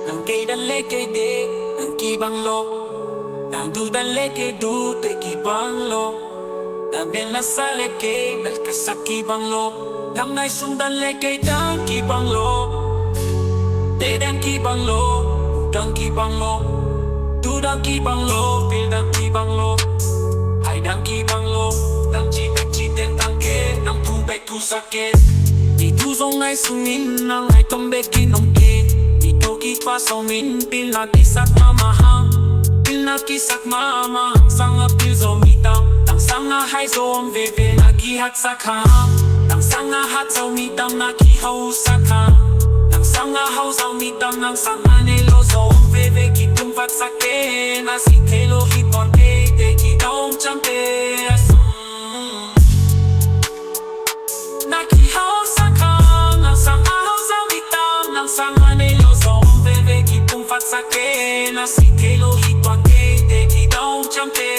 Nang kay dale kay de, nang kibanglo. Nang du dale kay du, te kibanglo. Nang ben la sale kay, bel kasak kibanglo. Nang nai sung dale kay dang kibanglo. Te dang kibanglo, dang kibanglo. Du dang kibanglo, pil dang kibanglo. Hai dang kibanglo, dang chitek chitek dang ke, nang tu bek tu sakit. Di tu zong nai sungin, nang hai tom bek kinong ke. Kipa somin pil na kisak mamahang pil na kisak mamahang sanga pil zomitang tang sanga hai zom veve na kihat sakang tang sanga hat zomitang na kihau sakang tang sanga hau zomitang nang sanga nelo zom veve kitum vat sake na si kelo hipon ke de ki dom champe na kihau sakang nang sanga hau zomitang nang sanga nelo Fat sake na si kelo hitwa ke de ki dong champe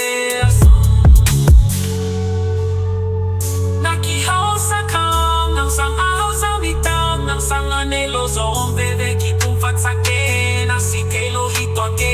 na ki hao sakang nang sang ao sao bitang nang sang anelo zong bebe ki tum fat sake na si kelo hitwa ke